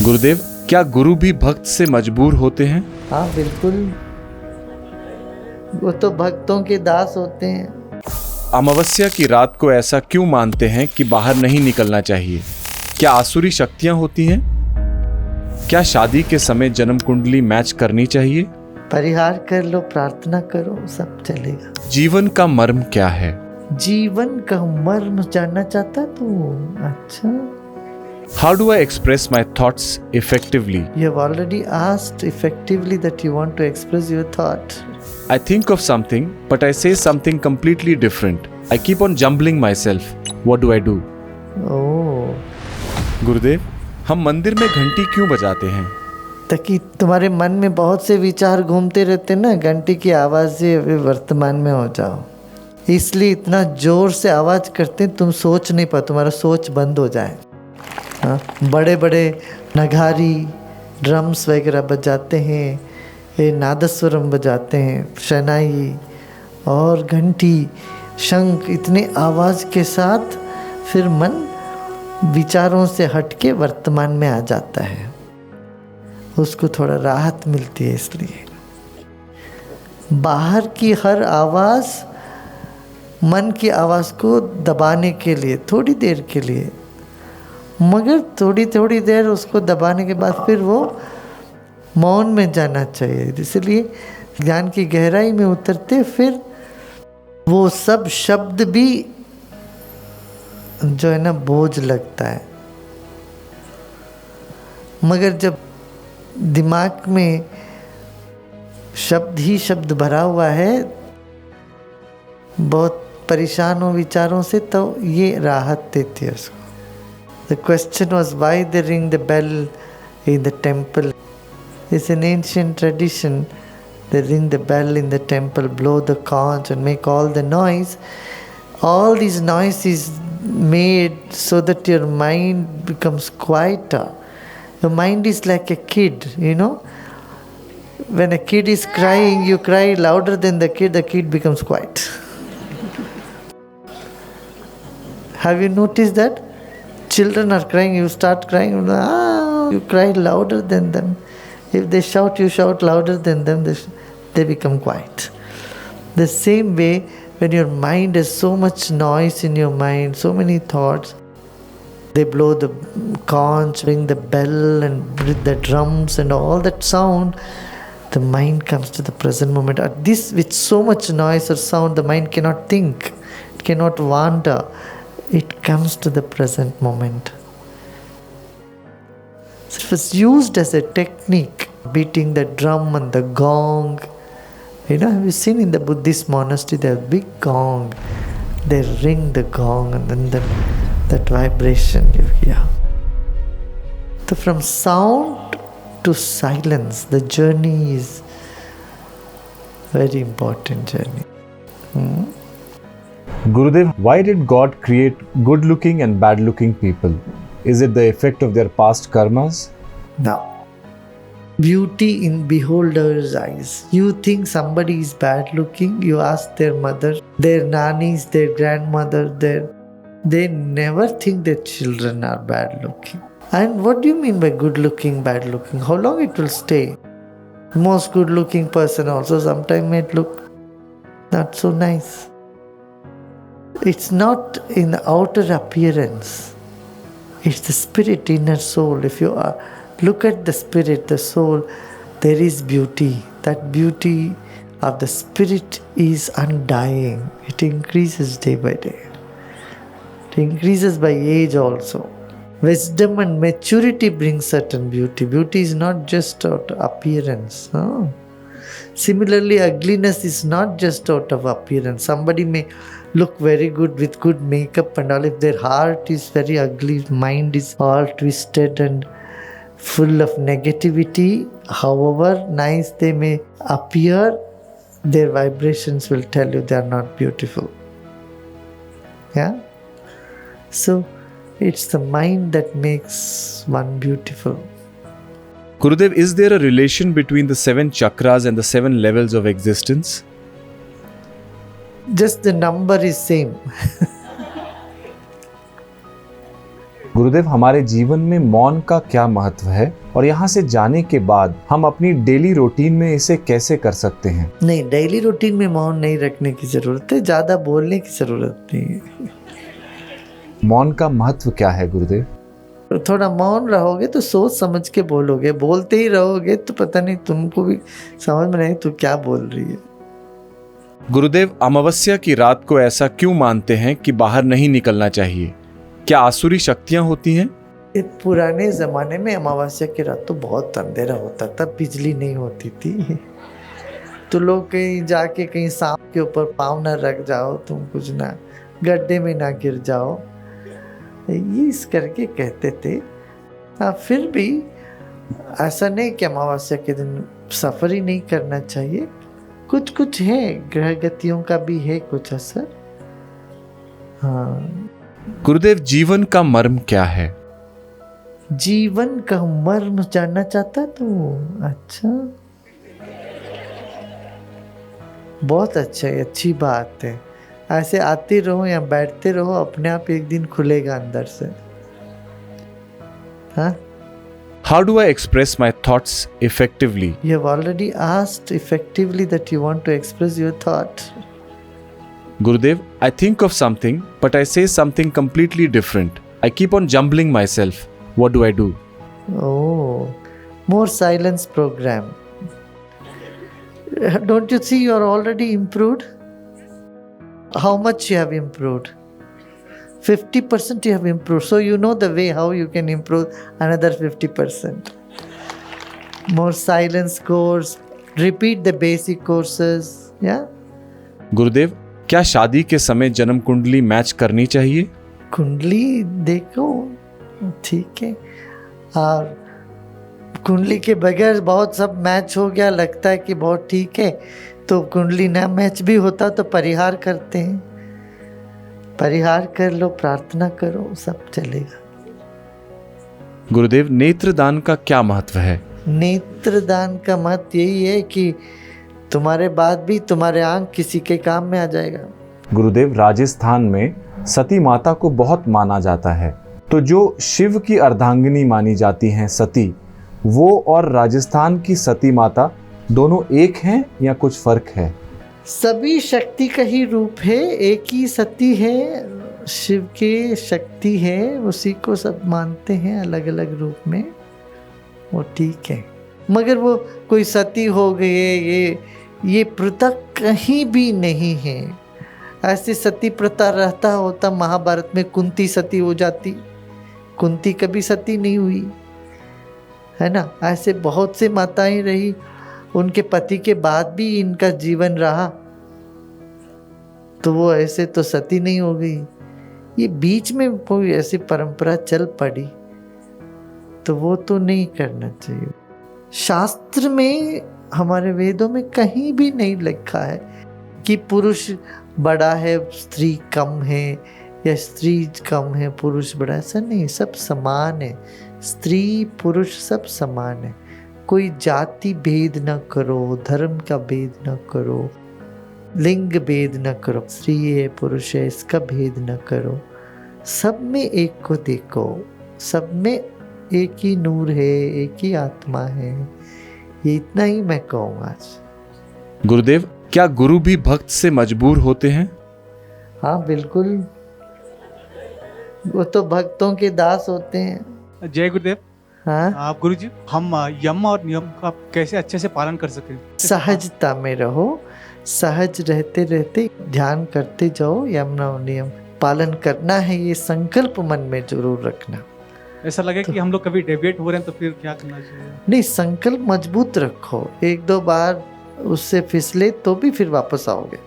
गुरुदेव, क्या गुरु भी भक्त से मजबूर होते हैं? हाँ बिल्कुल, वो तो भक्तों के दास होते हैं। अमावस्या की रात को ऐसा क्यों मानते हैं कि बाहर नहीं निकलना चाहिए? क्या आसुरी शक्तियां होती हैं? क्या शादी के समय जन्म कुंडली मैच करनी चाहिए? परिहार कर लो, प्रार्थना करो, सब चलेगा। जीवन का मर्म क्या है? जीवन का मर्म जानना चाहता तू? अच्छा, How do I express my thoughts effectively? you have already asked effectively that you want to express your thought. I think of something, but I say something completely different. I keep on jumbling myself. What do I do? ओह, गुरुदेव, हम मंदिर में घंटी क्यों बजाते हैं? ताकि तुम्हारे मन में बहुत से विचार घूमते रहते ना, घंटी की आवाज़ से अभी वर्तमान में हो जाओ, इसलिए इतना जोर से आवाज़ करते तुम सोच नहीं पाओ, तुम्हारा सोच बंद हो जाए। हाँ, बड़े बड़े नगारी, ड्रम्स वगैरह बजाते हैं, ये नादस्वरम बजाते हैं, शहनाई और घंटी, शंख, इतने आवाज़ के साथ फिर मन विचारों से हटके वर्तमान में आ जाता है, उसको थोड़ा राहत मिलती है। इसलिए बाहर की हर आवाज़ मन की आवाज़ को दबाने के लिए थोड़ी देर के लिए, मगर थोड़ी थोड़ी देर उसको दबाने के बाद फिर वो मौन में जाना चाहिए। इसलिए ज्ञान की गहराई में उतरते फिर वो सब शब्द भी जो है ना बोझ लगता है। मगर जब दिमाग में शब्द ही शब्द भरा हुआ है, बहुत परेशान हो विचारों से, तो ये राहत देती है उसको। The question was why they ring the bell in the temple. It's an ancient tradition. They ring the bell in the temple, blow the conch and make all the noise. All these noise is made so that your mind becomes quieter. Your mind is like a kid, you know. When a kid is crying, you cry louder than the kid becomes quiet. Have you noticed that? Children are crying, you start crying, you cry louder than them. If they shout, you shout louder than them, they become quiet. The same way, when your mind has so much noise in your mind, so many thoughts, they blow the conch, ring the bell and with the drums and all that sound, the mind comes to the present moment. At this, with so much noise or sound, the mind cannot think, it cannot wander. It comes to the present moment. So it was used as a technique, beating the drum and the gong. You know, have you seen in the Buddhist monastery, they have big gong. They ring the gong and then that vibration you hear. So from sound to silence, the journey is very important journey. Gurudev, why did God create good-looking and bad-looking people? Is it the effect of their past karmas? Now, beauty in beholder's eyes. You think somebody is bad looking, you ask their mother, their nannies, their grandmother, they never think their children are bad looking. And what do you mean by good looking, bad looking? How long it will stay? Most good looking person also sometimes may look not so nice. It's not in the outer appearance. It's the spirit, inner soul. If you look at the spirit, the soul, there is beauty. That beauty of the spirit is undying. It increases day by day. It increases by age also. Wisdom and maturity bring certain beauty. Beauty is not just out of appearance. No. Similarly, ugliness is not just out of appearance. Somebody may look very good with good makeup and all. If their heart is very ugly, mind is all twisted and full of negativity, however nice they may appear, their vibrations will tell you they are not beautiful. Yeah? So, it's the mind that makes one beautiful. Gurudev, is there a relation between the 7 chakras and the 7 levels of existence? Just the number is same. गुरुदेव, हमारे जीवन में मौन का क्या महत्व है और यहाँ से जाने के बाद हम अपनी डेली रूटीन में इसे कैसे कर सकते हैं? नहीं, डेली रूटीन में मौन नहीं रखने की जरूरत है, ज़्यादा बोलने की जरूरत नहीं है। मौन का महत्व क्या है गुरुदेव? थोड़ा मौन रहोगे तो सोच समझ के बोलोगे, बोलते ही रहोगे तो पता नहीं तुमको भी समझ में नहीं तू क्या बोल रही है। गुरुदेव, अमावस्या की रात को ऐसा क्यों मानते हैं कि बाहर नहीं निकलना चाहिए? क्या आसुरी शक्तियां होती हैं? पुराने ज़माने में अमावस्या की रात तो बहुत अंधेरा होता था, बिजली नहीं होती थी, तो लोग कहीं जाके कहीं सांप के ऊपर पाँव ना रख जाओ, तुम कुछ ना गड्ढे में ना गिर जाओ, ये इस करके कहते थे। हाँ, फिर भी ऐसा नहीं कि अमावस्या के दिन सफ़र ही नहीं करना चाहिए, कुछ कुछ है, ग्रह गतियों का भी है कुछ असर। हाँ गुरुदेव, जीवन का मर्म क्या है? जीवन का मर्म जानना चाहता तू? अच्छा, बहुत अच्छा है, अच्छी बात है। ऐसे आते रहो या बैठते रहो, अपने आप एक दिन खुलेगा अंदर से। हाँ, How do I express my thoughts effectively? you have already asked effectively that you want to express your thought. Gurudev, I think of something, but I say something completely different. I keep on jumbling myself. What do I do? Oh, more silence program. Don't you see you are already improved? How much you have improved? 50% you have improved. So you know the way how you can improve another 50%. More silence course. Repeat the basic courses. Yeah? गुरुदेव, क्या शादी के समय जन्म कुंडली match करनी चाहिए? कुंडली देखो, ठीक है, और कुंडली के बगैर बहुत सब मैच हो गया, लगता है कि बहुत ठीक है, तो कुंडली ना मैच भी होता तो परिहार करते हैं, परिहार कर लो, प्रार्थना करो, सब चलेगा। गुरुदेव, नेत्रदान का क्या महत्व है? नेत्रदान का महत्व यही है कि तुम्हारे बाद भी तुम्हारे आंख किसी के काम में आ जाएगा। गुरुदेव, राजस्थान में सती माता को बहुत माना जाता है, तो जो शिव की अर्धांगिनी मानी जाती हैं सती, वो और राजस्थान की सती माता दोनों एक हैं या कुछ फर्क है? सभी शक्ति का ही रूप है, एक ही सती है, शिव के शक्ति है, उसी को सब मानते हैं अलग अलग रूप में, वो ठीक है। मगर वो कोई सती हो गई, ये प्रथा कहीं भी नहीं है। ऐसी सती प्रथा रहता होता महाभारत में कुंती सती हो जाती, कुंती कभी सती नहीं हुई, है ना। ऐसे बहुत से माताएं रही, उनके पति के बाद भी इनका जीवन रहा, तो वो ऐसे तो सती नहीं हो गई। ये बीच में कोई ऐसी परंपरा चल पड़ी तो वो तो नहीं करना चाहिए। शास्त्र में, हमारे वेदों में कहीं भी नहीं लिखा है कि पुरुष बड़ा है स्त्री कम है या स्त्री कम है पुरुष बड़ा, ऐसा नहीं, सब समान है, स्त्री पुरुष सब समान है। कोई जाति भेद न करो, धर्म का भेद न करो, लिंग भेद न करो, स्त्री है पुरुष है इसका भेद न करो, सब में एक को देखो, सब में एक ही नूर है, एक ही आत्मा है, ये इतना ही मैं कहूँगा। गुरुदेव, क्या गुरु भी भक्त से मजबूर होते हैं? हाँ बिल्कुल, वो तो भक्तों के दास होते हैं। जय गुरुदेव। हाँ, आप गुरुजी, हम यम और नियम का कैसे अच्छे से पालन कर सकें? सहजता में रहो, सहज रहते रहते ध्यान करते जाओ, यम और नियम पालन करना है, ये संकल्प मन में जरूर रखना। ऐसा लगे कि हम लोग कभी डेविएट हो रहे हैं तो फिर क्या करना चाहिए? नहीं, संकल्प मजबूत रखो, एक दो बार उससे फिसले तो भी फिर वापस आओगे।